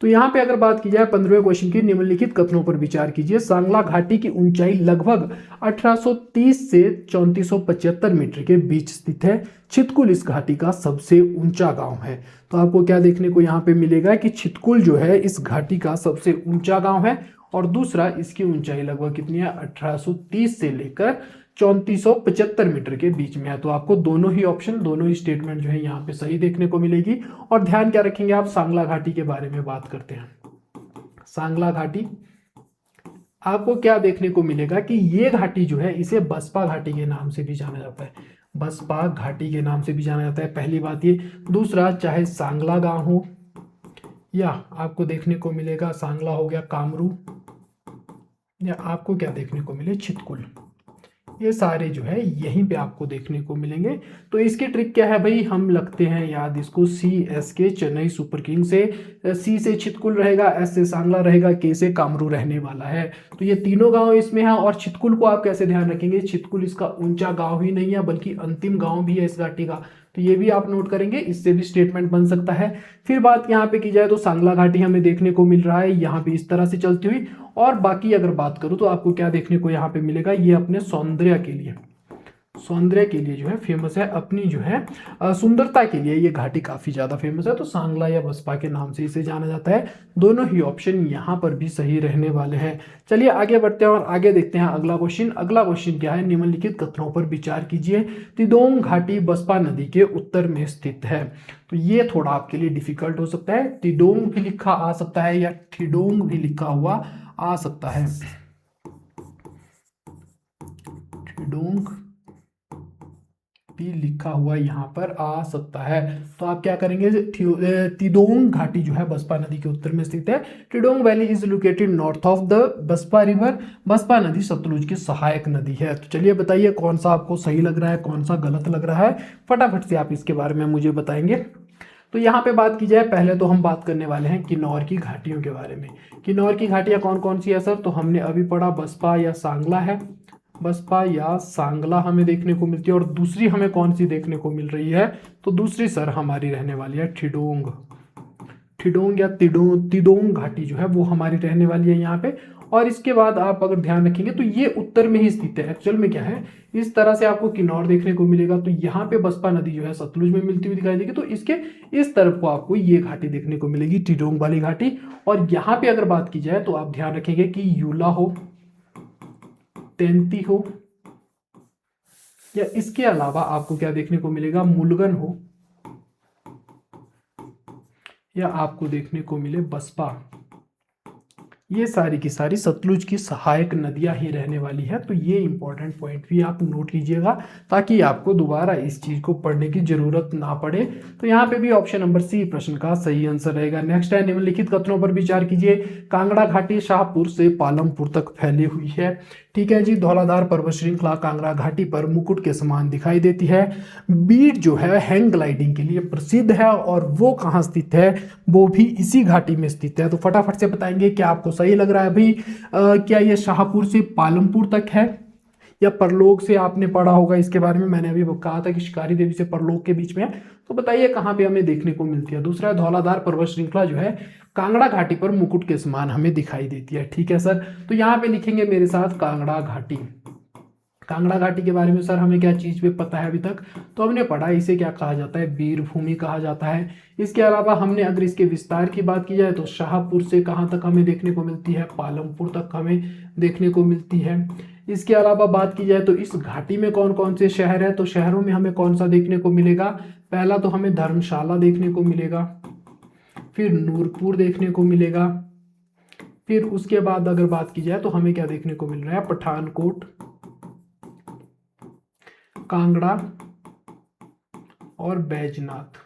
तो यहाँ पे अगर बात की जाए 15वें क्वेश्चन की, निम्नलिखित कथनों पर विचार कीजिए। सांगला घाटी की ऊंचाई लगभग 1830 से 3475 मीटर के बीच स्थित है। छितकुल इस घाटी का सबसे ऊंचा गांव है। तो आपको क्या देखने को यहाँ पे मिलेगा कि छितकुल जो है इस घाटी का सबसे ऊंचा गांव है। और दूसरा इसकी ऊंचाई लगभग कितनी है 1830 से लेकर 3475 मीटर के बीच में है। तो आपको दोनों ही ऑप्शन, दोनों ही स्टेटमेंट जो है यहाँ पे सही देखने को मिलेगी। और ध्यान क्या रखेंगे आप, सांगला घाटी के बारे में बात करते हैं। सांगला घाटी आपको क्या देखने को मिलेगा कि ये घाटी जो है इसे बसपा घाटी के नाम से भी जाना जाता है, बसपा घाटी के नाम से भी जाना जाता है, पहली बात ये। दूसरा, चाहे सांगला गांव हो या आपको देखने को मिलेगा सांगला हो गया कामरू, या आपको क्या देखने को मिले छितकुल, ये सारे जो है यहीं पे आपको देखने को मिलेंगे। तो इसकी ट्रिक क्या है भाई, हम लगते हैं याद इसको CSK चेन्नई सुपर किंग से, C से छितकुल रहेगा, S से सांगला रहेगा, K से कामरू रहने वाला है। तो ये तीनों गांव इसमें है। और छितकुल को आप कैसे ध्यान रखेंगे, छितकुल इसका ऊंचा गांव ही नहीं है बल्कि अंतिम गांव भी है इस घाटी का, तो ये भी आप नोट करेंगे, इससे भी स्टेटमेंट बन सकता है। फिर बात यहाँ पे की जाए तो सांगला घाटी हमें देखने को मिल रहा है यहाँ पे इस तरह से चलती हुई। और बाकी अगर बात करूँ तो आपको क्या देखने को यहाँ पे मिलेगा, ये अपने सौंदर्य के लिए, सौंदर्य के लिए जो है फेमस है, अपनी जो है सुंदरता के लिए ये घाटी काफी ज्यादा फेमस है। तो सांगला या बसपा के नाम से इसे जाना जाता है। दोनों ही ऑप्शन यहाँ पर भी सही रहने वाले हैं। चलिए आगे बढ़ते हैं और आगे देखते हैं अगला क्वेश्चन। अगला क्वेश्चन क्या है, निम्नलिखित कथनों पर विचार कीजिए। तिदोंग घाटी बसपा नदी के उत्तर में स्थित है। तो ये थोड़ा आपके लिए डिफिकल्ट हो सकता है, तिदोंग भी लिखा आ सकता है या ठिडोंग भी लिखा हुआ आ सकता है, ठिडोंग भी लिखा हुआ यहाँ पर आ सकता है। तो आप क्या करेंगे, तिदोंग घाटी जो है बसपा नदी के उत्तर में स्थित है। Tidong valley is located north of the Baspa river. Baspa नदी सतलुज की सहायक नदी है। तो चलिए बताइए कौन सा आपको सही लग रहा है, कौन सा गलत लग रहा है, फटाफट से आप इसके बारे में मुझे बताएंगे। तो यहाँ पे बात की जाए, पहले तो हम बात करने वाले हैं किन्नौर की घाटियों के बारे में। किन्नौर की घाटियां कौन कौन सी है सर, तो हमने अभी पढ़ा बसपा या सांगला है, बसपा या सांगला हमें देखने को मिलती है। और दूसरी हमें कौन सी देखने को मिल रही है, तो दूसरी सर हमारी रहने वाली है ठिडोंग, ठिडोंग या तिदोंग घाटी जो है वो हमारी रहने वाली है यहाँ पे। और इसके बाद आप अगर ध्यान रखेंगे तो ये उत्तर में ही स्थित है। एक्चुअल में क्या है, इस तरह से आपको किन्नौर देखने को मिलेगा, तो यहाँ पे बसपा नदी जो है सतलुज में मिलती हुई दिखाई देगी, तो इसके इस तरफ को आपको ये घाटी देखने को मिलेगी, टिडोंग वाली घाटी। और यहाँ पे अगर बात की जाए तो आप ध्यान रखेंगे कि यूला हो, तेंती हो, या इसके अलावा आपको क्या देखने को मिलेगा, मुलगन हो, या आपको देखने को मिले बसपा, ये सारी की सारी सतलुज की सहायक नदियां ही रहने वाली है। तो ये इंपॉर्टेंट पॉइंट भी आप नोट कीजिएगा ताकि आपको दोबारा इस चीज को पढ़ने की जरूरत ना पड़े। तो यहाँ पे भी ऑप्शन नंबर सी प्रश्न का सही आंसर रहेगा। नेक्स्ट है, निम्नलिखित कथनों पर विचार कीजिए। कांगड़ा घाटी शाहपुर से पालमपुर तक फैली हुई है। ठीक है जी, धौलाधार पर्वत श्रृंखला कांगड़ा घाटी पर मुकुट के समान दिखाई देती है। बीड जो है हैंग ग्लाइडिंग के लिए प्रसिद्ध है और वो कहाँ स्थित है, वो भी इसी घाटी में स्थित है। तो फटाफट से बताएंगे क्या आपको सही लग रहा है भाई, क्या ये शाहपुर से पालमपुर तक है या परलोक से, आपने पढ़ा होगा इसके बारे में, मैंने अभी कहा था कि शिकारी देवी से परलोक के बीच में है। तो बताइए कहाँ पे हमें देखने को मिलती है। दूसरा, धौलाधार पर्वत श्रृंखला जो है कांगड़ा घाटी पर मुकुट के समान हमें दिखाई देती है। ठीक है सर, तो यहाँ पे लिखेंगे मेरे साथ कांगड़ा घाटी। कांगड़ा घाटी के बारे में सर हमें क्या चीज पे पता है अभी तक, तो हमने पढ़ा इसे क्या कहा जाता है, वीरभूमि कहा जाता है। इसके अलावा हमने अगर इसके विस्तार की बात की जाए तो शाहपुर से कहाँ तक हमें देखने को मिलती है, पालमपुर तक हमें देखने को मिलती है। इसके अलावा बात की जाए तो इस घाटी में कौन कौन से शहर है, तो शहरों में हमें कौन सा देखने को मिलेगा, पहला तो हमें धर्मशाला देखने को मिलेगा, फिर नूरपुर देखने को मिलेगा, फिर उसके बाद अगर बात की जाए तो हमें क्या देखने को मिल रहा है, पठानकोट, कांगड़ा और बैजनाथ,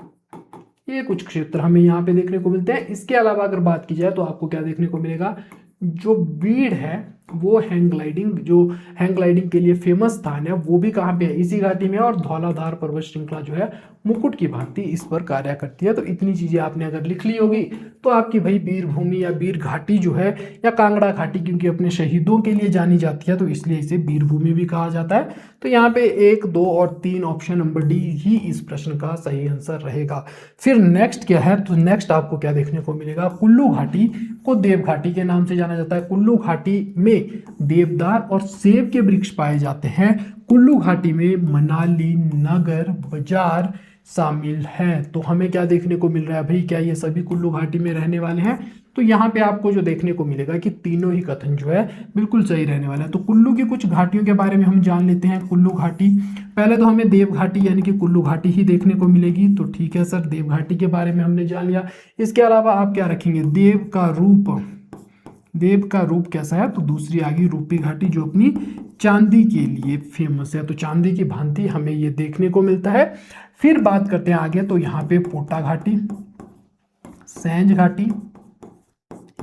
ये कुछ क्षेत्र हमें यहाँ पे देखने को मिलते हैं। इसके अलावा अगर बात की जाए तो आपको क्या देखने को मिलेगा, जो बीड है वो हैंग ग्लाइडिंग, जो हैंग ग्लाइडिंग के लिए फेमस स्थान है वो भी कहाँ पे है, इसी घाटी में। और धौलाधार पर्वत श्रृंखला जो है मुकुट की भांति इस पर कार्य करती है। तो इतनी चीजें आपने अगर लिख ली होगी तो आपकी भाई वीरभूमि या वीर घाटी जो है, या कांगड़ा घाटी क्योंकि अपने शहीदों के लिए जानी जाती है तो इसलिए इसे वीरभूमि भी कहा जाता है। तो यहाँ पे 1, 2 और 3 ऑप्शन नंबर डी ही इस प्रश्न का सही आंसर रहेगा। फिर नेक्स्ट क्या है, तो नेक्स्ट आपको क्या देखने को मिलेगा, कुल्लू घाटी को देव घाटी के नाम से जाना जाता है। कुल्लू घाटी में देवदार और सेब के वृक्ष पाए जाते हैं। कुल्लू घाटी में मनाली, नगर, बाजार शामिल है। तो हमें क्या देखने को मिल रहा है भाई, क्या ये सभी कुल्लू घाटी में रहने वाले हैं, तो यहाँ पे आपको जो देखने को मिलेगा कि तीनों ही कथन जो है बिल्कुल सही रहने वाला है। तो कुल्लू की कुछ घाटियों के बारे में हम जान लेते हैं। कुल्लू घाटी, पहले तो हमें देव घाटी यानी कि कुल्लू घाटी ही देखने को मिलेगी, तो ठीक है सर, देव घाटी के बारे में हमने जान लिया। इसके अलावा आप क्या रखेंगे, देव का रूप कैसा है, तो दूसरी आ गई रूपी घाटी जो अपनी चांदी के लिए फेमस है, तो चांदी की भांति हमें ये देखने को मिलता है। फिर बात करते हैं आगे, तो यहाँ पे पोटा घाटी, सैंज घाटी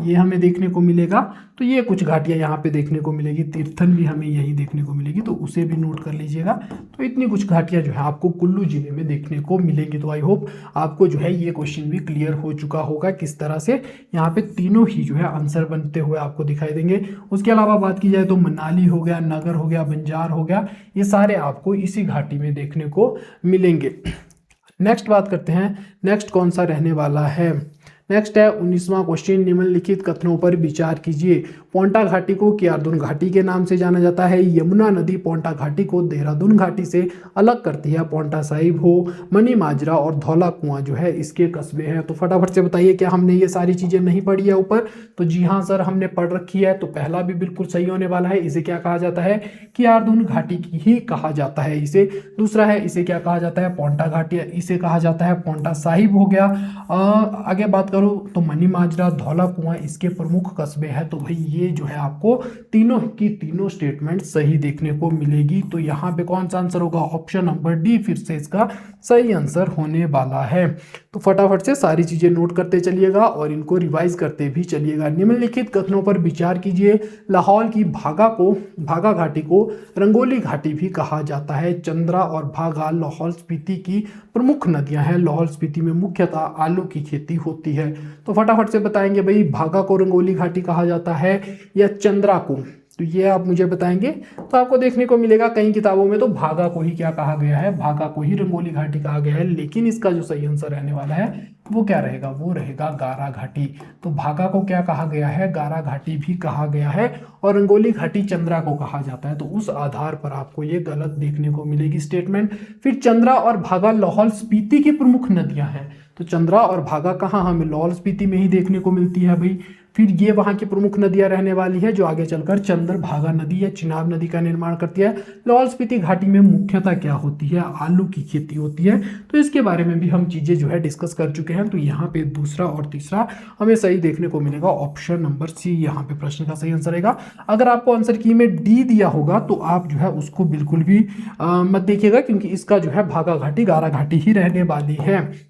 ये हमें देखने को मिलेगा। तो ये कुछ घाटियां यहाँ पे देखने को मिलेगी। तीर्थन भी हमें यही देखने को मिलेगी, तो उसे भी नोट कर लीजिएगा। तो इतनी कुछ घाटियां जो है आपको कुल्लू जिले में देखने को मिलेंगी। तो आई होप आपको जो है ये क्वेश्चन भी क्लियर हो चुका होगा किस तरह से यहाँ पे तीनों ही जो है आंसर बनते हुए आपको दिखाई देंगे। उसके अलावा बात की जाए तो मनाली हो गया, नगर हो गया, बंजार हो गया, ये सारे आपको इसी घाटी में देखने को मिलेंगे। नेक्स्ट बात करते हैं, नेक्स्ट कौन सा रहने वाला है। नेक्स्ट है 19वां क्वेश्चन, निम्नलिखित कथनों पर विचार कीजिए। पोंटा घाटी को कियारदुन घाटी के नाम से जाना जाता है। यमुना नदी पोंटा घाटी को देहरादून घाटी से अलग करती है। पोंटा साहिब हो, मनी माजरा और धौला कुआं जो है इसके कस्बे हैं। तो फटाफट से बताइए क्या हमने ये सारी चीजें नहीं पढ़ी है ऊपर, तो जी हाँ सर हमने पढ़ रखी है। तो पहला भी बिल्कुल सही होने वाला है। इसे क्या कहा जाता है, कियारदुन घाटी की ही कहा जाता है इसे। दूसरा है, इसे क्या कहा जाता है, पोंटा घाटी, इसे कहा जाता है पोंटा साहिब हो गया। आगे बात करो तो मनी माजरा, धौला कुआं इसके प्रमुख कस्बे हैं। तो भाई ये जो है आपको तीनों की तीनों स्टेटमेंट सही देखने को मिलेगी। तो यहाँ पे कौन सा आंसर होगा, ऑप्शन नंबर डी फिर से इसका सही आंसर होने वाला है। तो फटाफट से सारी चीजें नोट करते चलिएगा और इनको रिवाइज करते भी चलिएगा। निम्नलिखित कथनों पर विचार कीजिए। लाहौल की भागा घाटी को रंगोली घाटी भी कहा जाता है। चंद्रा और भागा लाहौल स्पीति की प्रमुख नदियां हैं। लाहौल स्पीति में मुख्यतः आलू की खेती होती है। तो फटाफट से बताएंगे भाई, भागा को रंगोली घाटी कहा जाता है या चंद्रा को, तो ये आप मुझे बताएंगे। तो आपको देखने को मिलेगा कई किताबों में तो भागा को ही क्या कहा गया है, भागा को ही रंगोली घाटी कहा गया है। लेकिन इसका जो सही आंसर रहने वाला है वो क्या रहेगा, वो रहेगा गारा घाटी। तो भागा को क्या कहा गया है, गारा घाटी भी कहा गया है, और रंगोली घाटी चंद्रा को कहा जाता है। तो उस आधार पर आपको ये गलत देखने को मिलेगी स्टेटमेंट। फिर चंद्रा और भागा लाहौल स्पीति की प्रमुख नदियां हैं। तो चंद्रा और भागा कहाँ हमें लाहौल स्पीति में ही देखने को मिलती है भाई। फिर ये वहां की प्रमुख नदियां रहने वाली है जो आगे चलकर चंद्र भागा नदी या चिनाब नदी का निर्माण करती है। लाहौल स्पीति घाटी में मुख्यतः क्या होती है, आलू की खेती होती है। तो इसके बारे में भी हम चीजें जो है डिस्कस कर चुके हैं। तो यहाँ पे दूसरा और तीसरा हमें सही देखने को मिलेगा। ऑप्शन नंबर सी यहाँ पे प्रश्न का सही आंसर रहेगा। अगर आपको आंसर की में डी दिया होगा तो आप जो है उसको बिल्कुल भी मत देखिएगा, क्योंकि इसका जो है भागा घाटी गारा घाटी ही रहने वाली है।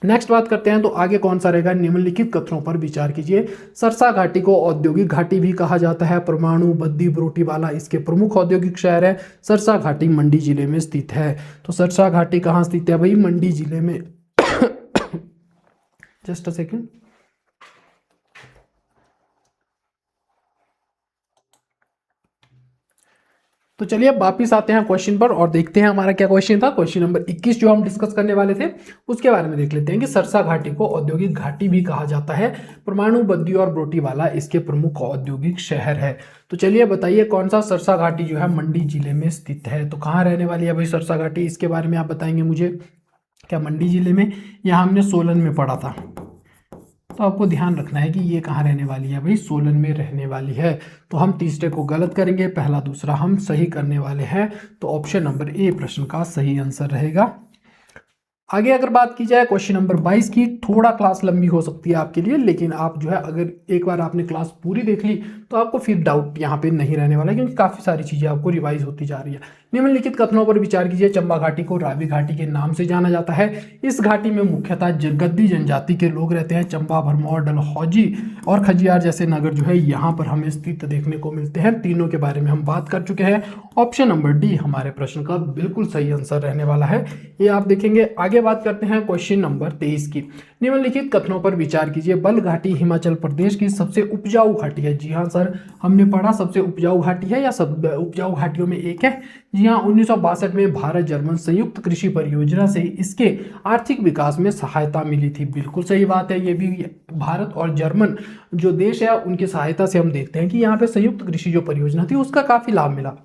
नेक्स्ट बात करते हैं, तो आगे कौन सा रहेगा, निम्नलिखित कथनों पर विचार कीजिए। सरसा घाटी को औद्योगिक घाटी भी कहा जाता है। परमाणु, बद्दी, बरोटीवाला इसके प्रमुख औद्योगिक शहर है। सरसा घाटी मंडी जिले में स्थित है। तो सरसा घाटी कहाँ स्थित है भाई, मंडी जिले में। Just a second. तो चलिए अब वापिस आते हैं क्वेश्चन पर और देखते हैं हमारा क्या क्वेश्चन था। क्वेश्चन नंबर 21 जो हम डिस्कस करने वाले थे उसके बारे में देख लेते हैं कि सरसा घाटी को औद्योगिक घाटी भी कहा जाता है। परमाणु, बद्दी और बरोटीवाला इसके प्रमुख औद्योगिक शहर है। तो चलिए बताइए कौन सा सरसा घाटी जो है मंडी जिले में स्थित है। तो कहाँ रहने वाली है भाई सरसा घाटी, इसके बारे में आप बताएंगे मुझे। क्या मंडी जिले में, या हमने सोलन में पढ़ा था। तो आपको ध्यान रखना है कि ये कहाँ रहने वाली है भाई, सोलन में रहने वाली है। तो हम तीसरे को गलत करेंगे, पहला दूसरा हम सही करने वाले हैं। तो ऑप्शन नंबर ए प्रश्न का सही आंसर रहेगा। आगे अगर बात की जाए क्वेश्चन नंबर 22 की, थोड़ा क्लास लंबी हो सकती है आपके लिए, लेकिन आप जो है अगर एक बार आपने क्लास पूरी देख ली तो आपको फिर डाउट यहाँ पे नहीं रहने वाला है, क्योंकि काफ़ी सारी चीज़ें आपको रिवाइज होती जा रही है। निम्नलिखित कथनों पर विचार कीजिए। चंबा घाटी को रावी घाटी के नाम से जाना जाता है। इस घाटी में मुख्यतः गद्दी जनजाति के लोग रहते हैं। चंबा, भरमौर, डलहौजी और खजियार जैसे नगर जो है यहाँ पर हमें स्थित देखने को मिलते हैं। तीनों के बारे में हम बात कर चुके हैं। ऑप्शन नंबर डी हमारे प्रश्न का बिल्कुल सही आंसर रहने वाला है, ये आप देखेंगे। आगे बात करते हैं क्वेश्चन नंबर 23 की। निम्नलिखित कथनों पर विचार कीजिए। बल घाटी हिमाचल प्रदेश की सबसे उपजाऊ घाटी है। जी हाँ सर, सर हमने पढ़ा सबसे उपजाऊ घाटी है या सब उपजाऊ घाटियों में एक है? जी हाँ, 1962 में भारत जर्मन संयुक्त कृषि परियोजना से इसके आर्थिक विकास में सहायता मिली थी। बिल्कुल सही बात है, ये भी भारत और जर्मन जो देश है उनकी सहायता से हम देखते हैं कि यहाँ पे संयुक्त कृषि जो परियोजना थी उसका काफी लाभ मिला।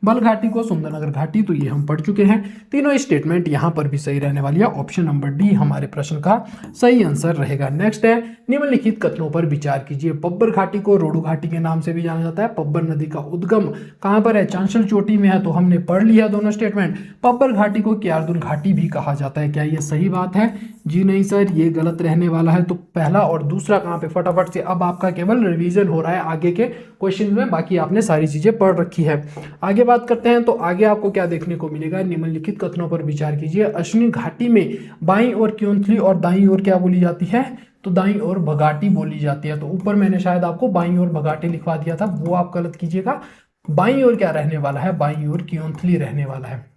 बल घाटी को सुंदरनगर घाटी, तो ये हम पढ़ चुके हैं। तीनों स्टेटमेंट यहाँ पर भी सही रहने वाली है। ऑप्शन नंबर डी हमारे प्रश्न का सही आंसर रहेगा। नेक्स्ट है, निम्नलिखित कथनों पर विचार कीजिए। पब्बर घाटी को रोडू घाटी के नाम से भी जाना जाता है। पब्बर नदी का उद्गम कहाँ पर है? चांशल चोटी में है, तो हमने पढ़ लिया दोनों स्टेटमेंट। पब्बर घाटी को क्यारदुल घाटी भी कहा जाता है। क्या ये सही बात है? जी नहीं सर, ये गलत रहने वाला है। तो पहला और दूसरा कहाँ पे? फटाफट से अब आपका केवल रिवीजन हो रहा है आगे के क्वेश्चन में, बाकी आपने सारी चीजें पढ़ रखी है। आगे बात करते हैं, तो आगे आपको क्या देखने को मिलेगा? निम्नलिखित कथनों पर विचार कीजिए। अश्विनी घाटी में बाईं ओर क्योंथली और दाईं ओर क्या बोली जाती है? तो दाईं ओर बगाटी बोली जाती है। तो ऊपर मैंने शायद आपको बाईं ओर बगाटी लिखवा दिया था, वो आप गलत कीजिएगा। बाईं ओर क्या रहने वाला है? बाईं ओर क्योंथली रहने वाला है।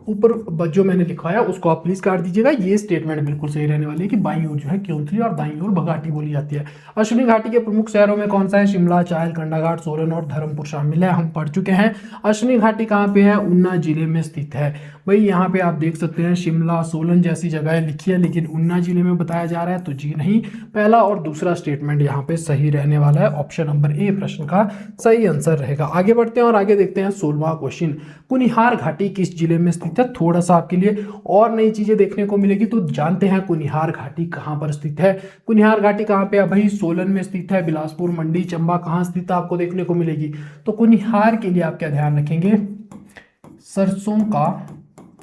ऊपर जो मैंने लिखवाया उसको आप प्लीज काट दीजिएगा। ये स्टेटमेंट बिल्कुल सही रहने वाली है कि बाईं ओर जो है क्योंथली और दाईं ओर बगाटी बोली जाती है। अश्विनी घाटी के प्रमुख शहरों में कौन सा है? शिमला, चायल, कंडाघाट, सोलन और धर्मपुर शामिल है। हम पढ़ चुके हैं। अश्विनी घाटी कहाँ पे है? ऊना जिले में स्थित है। भाई यहाँ पे आप देख सकते हैं शिमला, सोलन जैसी जगह लिखी है, लेकिन ऊना जिले में बताया जा रहा है, तो जी नहीं, पहला और दूसरा स्टेटमेंट यहाँ पे सही रहने वाला है। ऑप्शन नंबर ए प्रश्न का सही आंसर रहेगा। आगे बढ़ते हैं और आगे देखते हैं 16वां क्वेश्चन। कुनिहार घाटी किस जिले में स्थित है? थोड़ा सा आपके लिए और नई चीजें देखने को मिलेगी, तो जानते हैं कुनिहार घाटी कहाँ पर स्थित है। कुनिहार घाटी कहाँ पे है भाई? सोलन में स्थित है। बिलासपुर, मंडी, चंबा कहाँ स्थित है आपको देखने को मिलेगी। तो कुनिहार के लिए आप क्या ध्यान रखेंगे?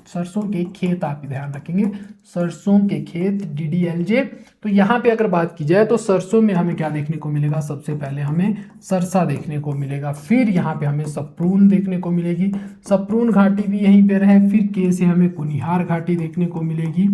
सरसों के खेत आप ध्यान रखेंगे। सरसों के खेत, DDLJ। तो यहाँ पे अगर बात की जाए तो सरसों में हमें क्या देखने को मिलेगा? सबसे पहले हमें सरसा देखने को मिलेगा, फिर यहाँ पे हमें सप्रून देखने को मिलेगी। सप्रून घाटी भी यहीं पे रहे, फिर के से हमें कुनिहार घाटी देखने को मिलेगी,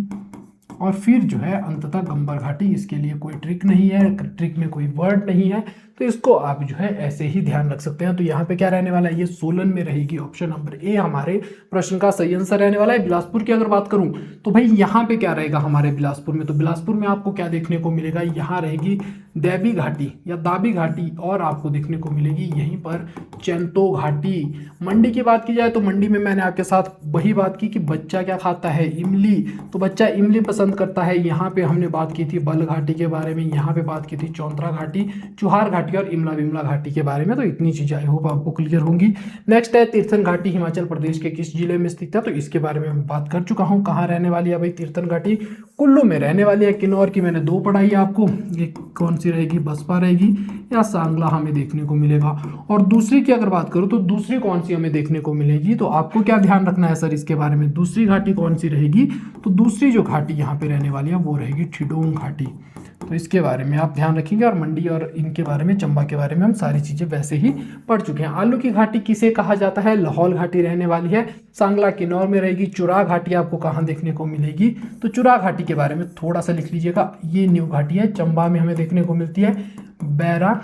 और फिर जो है अंततः गंबर घाटी। इसके लिए कोई ट्रिक नहीं है, ट्रिक में कोई वर्ड नहीं है, तो इसको आप जो है ऐसे ही ध्यान रख सकते हैं। तो यहाँ पे क्या रहने वाला है? ये सोलन में रहेगी। ऑप्शन नंबर ए हमारे प्रश्न का सही आंसर रहने वाला है। बिलासपुर की अगर बात करूं तो भाई यहाँ पे क्या रहेगा हमारे बिलासपुर में? तो बिलासपुर में आपको क्या देखने को मिलेगा? यहाँ रहेगी दैबी घाटी या दाबी घाटी, और आपको देखने को मिलेगी यहीं पर चैंतो घाटी। मंडी की बात की जाए तो मंडी में मैंने आपके साथ वही बात की कि बच्चा क्या खाता है? इमली। तो बच्चा इमली पसंद करता है। यहाँ पे हमने बात की थी बल घाटी के बारे में, यहाँ पे बात की थी चौंतरा घाटी, चुहार घाटी और इमला विमला घाटी के बारे में। तो इतनी चीजें आई होप आपको क्लियर होंगी। नेक्स्ट है तीर्थन घाटी हिमाचल प्रदेश के किस जिले में स्थित है? तो इसके बारे में मैं बात कर चुका हूँ। कहाँ रहने वाली है भाई तीर्थन घाटी? कुल्लू में रहने वाली है। किन्नौर की मैंने 2 पढ़ाई है आपको। ये कौन सी रहेगी? बसपा रहेगी या सांगला हमें देखने को मिलेगा। और दूसरी की अगर बात करूँ तो दूसरी कौन सी हमें देखने को मिलेगी? तो आपको क्या ध्यान रखना है सर इसके बारे में? दूसरी घाटी कौन सी रहेगी? तो दूसरी जो घाटी यहाँ पे रहने वाली है वो रहेगी ठिडोंग घाटी। तो इसके बारे में आप ध्यान रखेंगे। और मंडी और इनके बारे में, चंबा के बारे में हम सारी चीजें वैसे ही पढ़ चुके हैं। आलू की घाटी किसे कहा जाता है? लाहौल घाटी रहने वाली है। सांगला किन्नौर में रहेगी। चुरा घाटी आपको कहाँ देखने को मिलेगी? तो चुरा घाटी के बारे में थोड़ा सा लिख लीजिएगा। ये न्यू घाटी है, चंबा में हमें देखने को मिलती है। बैरा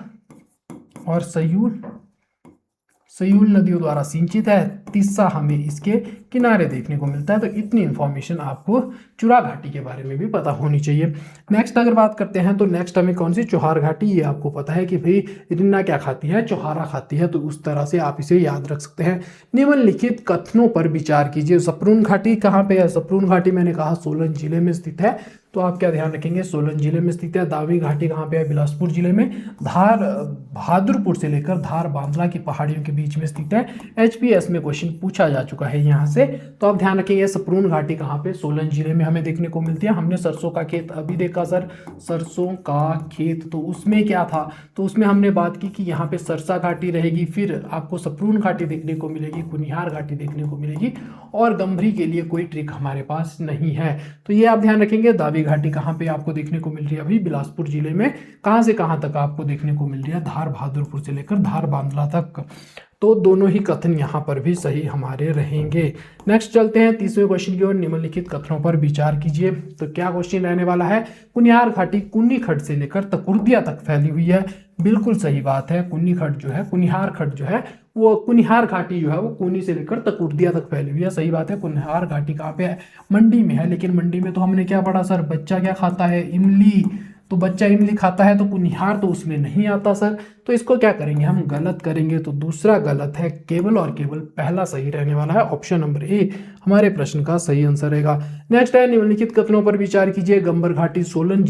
और सयूल नदियों द्वारा सिंचित है। तिस्सा हमें इसके किनारे देखने को मिलता है। तो इतनी इंफॉर्मेशन आपको चुरा घाटी के बारे में भी पता होनी चाहिए। नेक्स्ट अगर बात करते हैं तो नेक्स्ट हमें कौन सी? चौहार घाटी। ये आपको पता है कि भाई रिन्ना क्या खाती है? चौहारा खाती है। तो उस तरह से आप इसे याद रख सकते हैं। निम्नलिखित कथनों पर विचार कीजिए। सप्रून घाटी कहाँ पे है? सप्रून घाटी मैंने कहा सोलन जिले में स्थित है। तो आप क्या ध्यान रखेंगे? सोलन जिले में स्थित है। दावी घाटी कहाँ पे है? बिलासपुर जिले में। धार बहादुरपुर से लेकर धार बांदला की पहाड़ियों के बीच में स्थित है। HPS में क्वेश्चन पूछा जा चुका है यहाँ से। तो आप ध्यान रखेंगे सप्रून घाटी कहाँ पे? सोलन जिले में हमें देखने को मिलती है। हमने सरसों का खेत अभी देखा सर, सरसों का खेत, तो उसमें क्या था? तो उसमें हमने बात की कि यहाँ पे सरसा घाटी रहेगी, फिर आपको सप्रून घाटी देखने को मिलेगी, कुनिहार घाटी देखने को मिलेगी, और गंभरी के लिए कोई ट्रिक हमारे पास नहीं है। तो ये आप ध्यान रखेंगे। दावी घाटी कहाँ पे आपको देखने को मिल रही है? अभी बिलासपुर जिले में। कहाँ से कहाँ तक आपको देखने को मिल रही है? धार बहादुरपुर से लेकर धार बांदला तक। तो दोनों ही कथन यहाँ पर भी सही हमारे रहेंगे। नेक्स्ट चलते हैं 30वें क्वेश्चन की ओर। निम्नलिखित कथनों पर विचार कीजिए। तो क्या क्वेश्चन रहने वाला है? कुनिहार घाटी कुन्नी खड्ड से लेकर तकुर्दिया तक फैली हुई है। बिल्कुल सही बात है। कुन्नी खड्ड जो है, कुनिहार खड्ड जो है, वो कुनिहार घाटी जो है वो कुन्नी से लेकर तकुर्दिया तक फैली हुई है। सही बात है। कुनिहार घाटी कहाँ पे है? मंडी में है। लेकिन मंडी में तो हमने क्या पढ़ा सर? बच्चा क्या खाता है? इमली। तो बच्चा इमली खाता है तो कुनिहार तो उसमें नहीं आता सर। तो इसको क्या करेंगे हम, गलत करेंगे। तो दूसरा गलत है, केवल और केवल पहला सही रहने वाला है। ऑप्शन नंबर ए हमारे प्रश्न का सही आंसर रहेगा। नेक्स्ट है, निम्नलिखित कथनों पर विचार कीजिए। गंबर घाटी सोलन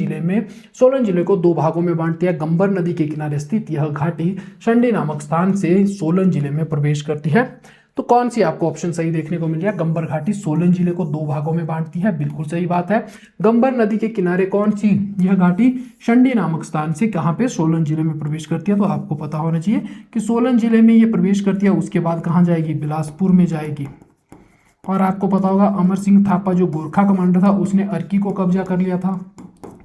जिले को दो भागों में बांटती है। गंबर नदी के किनारे स्थित यह घाटी शंडी नामक स्थान से सोलन जिले में प्रवेश करती है। तो कौन सी आपको ऑप्शन सही देखने को मिल रहा है? गंबर घाटी सोलन जिले को दो भागों में बांटती है, बिल्कुल सही बात है। गंबर नदी के किनारे कौन सी यह घाटी शंडी नामक स्थान से कहां पे, सोलन जिले में प्रवेश करती है। तो आपको पता होना चाहिए कि सोलन जिले में ये प्रवेश करती है, उसके बाद कहां जाएगी, बिलासपुर में जाएगी। और आपको पता होगा अमर सिंह थापा जो गोरखा कमांडर था उसने अर्की को कब्जा कर लिया था,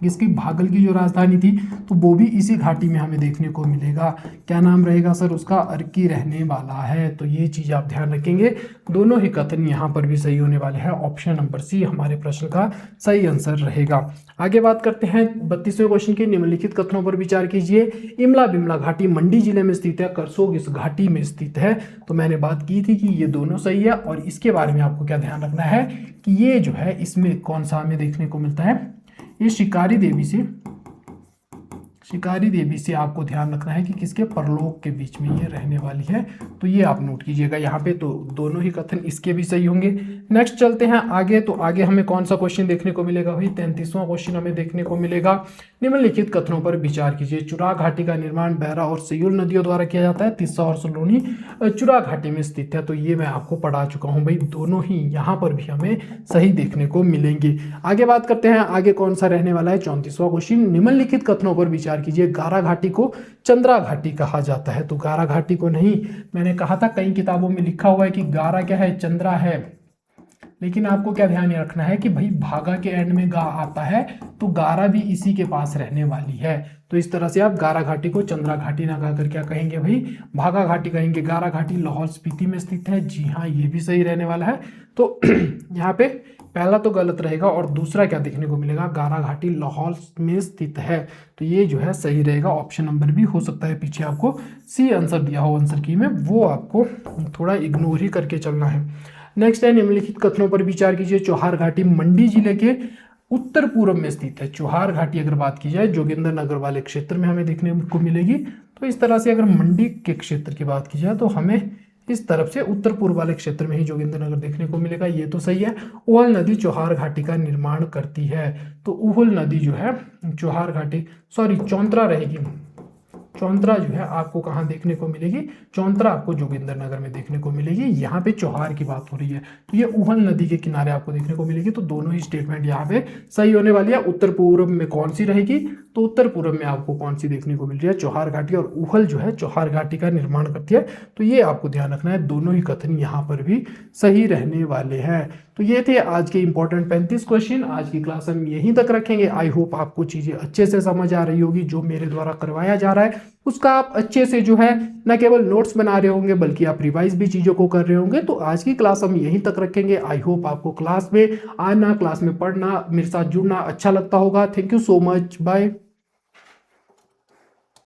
इसकी भागल की जो राजधानी थी, तो वो भी इसी घाटी में हमें देखने को मिलेगा। क्या नाम रहेगा सर उसका? अर्की रहने वाला है। तो ये चीज आप ध्यान रखेंगे। दोनों ही कथन यहाँ पर भी सही होने वाले हैं। ऑप्शन नंबर सी हमारे प्रश्न का सही आंसर रहेगा। आगे बात करते हैं 32वें क्वेश्चन के। निम्नलिखित कथनों पर विचार कीजिए। इमला बिमला घाटी मंडी जिले में स्थित है, करसोग इस घाटी में स्थित है। तो मैंने बात की थी कि ये दोनों सही है। और इसके बारे में आपको क्या ध्यान रखना है कि ये जो है इसमें कौन सा हमें देखने को मिलता है, ये शिकारी देवी से आपको ध्यान रखना है कि किसके, परलोक के बीच में ये रहने वाली है। तो ये आप नोट कीजिएगा यहाँ पे। तो दोनों ही कथन इसके भी सही होंगे। नेक्स्ट चलते हैं आगे। तो आगे हमें कौन सा क्वेश्चन देखने को मिलेगा भाई? 33वां क्वेश्चन हमें देखने को मिलेगा। निम्नलिखित कथनों पर विचार कीजिए। चुरा घाटी का निर्माण बैरा और सयूल नदियों द्वारा किया जाता है। तिस्सा और सलोनी चुरा घाटी में स्थित है। तो ये मैं आपको पढ़ा चुका हूँ भाई। दोनों ही यहाँ पर भी हमें सही देखने को मिलेंगे। आगे बात करते हैं, आगे कौन सा रहने वाला है? 34वां क्वेश्चन। निम्नलिखित कथनों पर विचार कीजिए। गारा घाटी को चंद्रा घाटी कहा जाता है। तो गारा घाटी को नहीं, मैंने कहा था कई किताबों में लिखा हुआ है कि गारा क्या है, चंद्रा है। लेकिन आपको क्या ध्यान रखना है कि भाई भागा के एंड में गा आता है, तो गारा भी इसी के पास रहने वाली है। तो इस तरह से आप गारा घाटी को चंद्रा घाटी ना कहकर क्या कहेंगे भाई, भागा घाटी कहेंगे। गारा घाटी लाहौल स्पीति में स्थित है। जी हाँ, ये भी सही रहने वाला है। तो यहाँ पे पहला तो गलत रहेगा और दूसरा क्या देखने को मिलेगा, गारा घाटी लाहौल में स्थित है। तो ये जो है सही रहेगा। ऑप्शन नंबर भी हो सकता है पीछे आपको सी आंसर दिया हो आंसर की में, वो आपको थोड़ा इग्नोर ही करके चलना है। नेक्स्ट है, निम्नलिखित कथनों पर विचार कीजिए। चौहार घाटी मंडी जिले के उत्तर पूर्व में स्थित है। चौहार घाटी अगर बात की जाए जोगिंदर नगर वाले क्षेत्र में हमें देखने को मिलेगी। तो इस तरह से अगर मंडी के क्षेत्र की बात की जाए तो हमें इस तरफ से उत्तर पूर्व वाले क्षेत्र में ही जोगिंदर नगर देखने को मिलेगा। ये तो सही है। उहल नदी चौहार घाटी का निर्माण करती है। तो उहल नदी जो है चौहार घाटी, सॉरी चौंतरा रहेगी। चौंतरा जो है आपको कहाँ देखने को मिलेगी? चौंतरा आपको जोगिंदर नगर में देखने को मिलेगी। यहाँ पे चौहार की बात हो रही है, तो ये उहल नदी के किनारे आपको देखने को मिलेगी। तो दोनों ही स्टेटमेंट यहाँ पे सही होने वाली है। उत्तर पूर्व में कौन सी रहेगी? तो उत्तर पूर्व में आपको कौन सी देखने को मिल रही है? चौहार घाटी। और उहल जो है चौहार घाटी का निर्माण करती है। तो ये आपको ध्यान रखना है। दोनों ही कथन यहाँ पर भी सही रहने वाले हैं। तो ये थे आज के इंपॉर्टेंट 35 क्वेश्चन। आज की क्लास हम यहीं तक रखेंगे। आई होप आपको चीजें अच्छे से समझ आ रही होगी। जो मेरे द्वारा करवाया जा रहा है उसका आप अच्छे से जो है न केवल नोट्स बना रहे होंगे बल्कि आप रिवाइज भी चीजों को कर रहे होंगे। तो आज की क्लास हम यहीं तक रखेंगे। आई होप आपको क्लास में आना, क्लास में पढ़ना, मेरे साथ जुड़ना अच्छा लगता होगा। Thank you so much, bye.